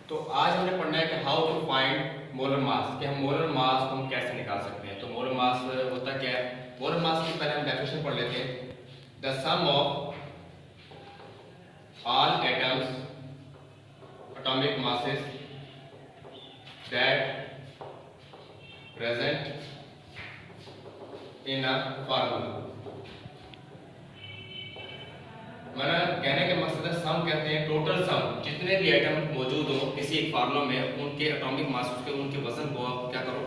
तो आज हमने पढ़ना है कि how to find molar mass, कि हम मोलर मास को हम कैसे निकाल सकते हैं। तो मोलर मास होता क्या है? मोलर मास की पहले हम डेफिनेशन पढ़ लेते हैं। The sum of all atoms atomic masses that present in a formula। मेरा कहने का मकसद है सम कहते हैं टोटल सम, जितने भी एटम मौजूद हो किसी एक फार्मूला में उनके एटॉमिक मास के उनके वजन को आप क्या करो,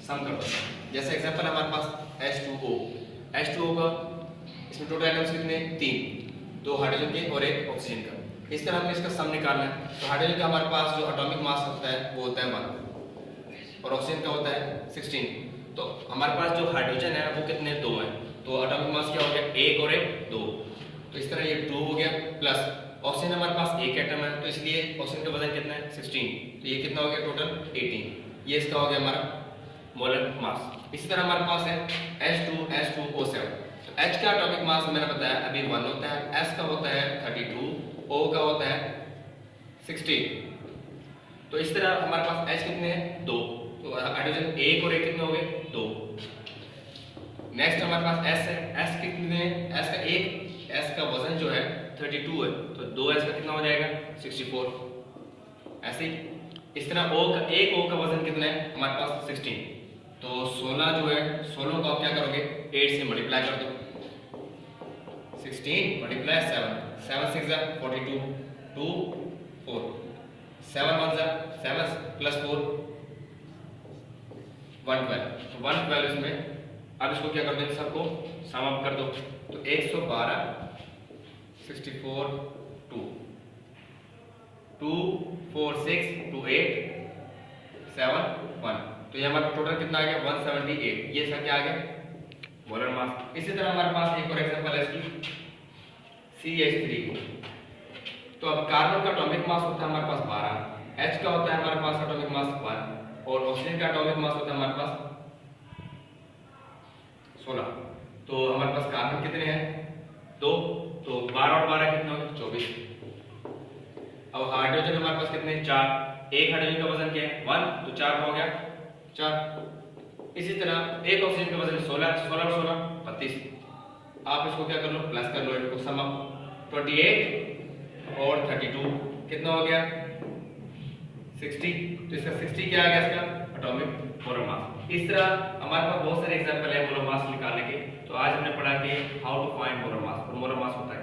सम कर दो। जैसे एग्जांपल हमारे पास H2O का इसमें टोटल एटम्स कितने? 3, 2 हाइड्रोजन के और 1 ऑक्सीजन का। इस तरह हमें इसका सम निकालना है। तो हाइड्रोजन का हमारे पास जो एटॉमिक मास होता है वो होता है 1 और ऑक्सीजन का होता है 16। तो हमारे पास जो हाइड्रोजन है वो कितने? 2 है। तो एटॉमिक मास क्या हो गया? 1 और 1 2। तो इस तरह ये 2 हो गया, प्लस ऑक्सीजन हमारे पास एक एटम है तो इसलिए ऑक्सीजन का वजन कितना है? 16। तो ये कितना हो गया? टोटल 18। ये इसका हो गया हमारा मोलर मास। इसी तरह हमारे पास है H2O7। तो H का एटॉमिक मास मैंने बताया अभी 1 होता है, S का होता है 32, O का होता है 16। तो इस तरह हमारे पास H कितने हैं? 2। तो हाइड्रोजन 1 और 1 कितने हो गए? 2। नेक्स्ट हमारे पास S है। S कितने हैं? S का वजन जो है 32 है, तो 2S का कितना हो जाएगा? 64। ऐसे ही इस तरह एक O का वजन कितना है हमारे पास? 16। तो 16 जो है 16 को आप क्या करोगे? 8 से मल्टीप्लाई कर दो। 16 मल्टीप्लाई 7, 7 6 जा 42, 2 4, 7 1 जा 7 प्लस 4 112। तो 112 इसमें अब इसको क्या कर देंगे? सबको सम अप कर दो। तो 112 64 2 2 4 6 2 8 7 1। तो ये हमारा टोटल कितना आ गया? 178। ये इसका क्या आ गया? Molar mass. इसी तरह हमारे पास एक और एग्जांपल है इसकी CH3। तो अब कार्बन का एटॉमिक मास होता है हमारे पास 12, H का होता है हमारे पास एटॉमिक मास 1 और ऑक्सीजन का एटॉमिक मास होता है हमारे पास 16। तो हमारे पास कार्बन कितने हैं? 2। तो 12 और 12 कितने हो गए? 24। अब हाइड्रोजन हमारे पास कितने? 4। एक हाइड्रोजन का वजन क्या है? 1, तो 4 का हो गया 4। इसी तरह एक ऑक्सीजन का वजन 16, 16 और 16 32। आप इसको क्या कर लो? प्लस कर लो, इनको सम अप। 28 और 32 कितना हो गया? 60। तो इसका 60 क्या आ गया? इसका एटॉमिक मोलर मास। इस तरह हमारे पास बहुत सारे एग्जांपल है मोलर मास निकालने के। तो आज हमने पढ़ा कि how to find molar mass, और मोलर मास होता है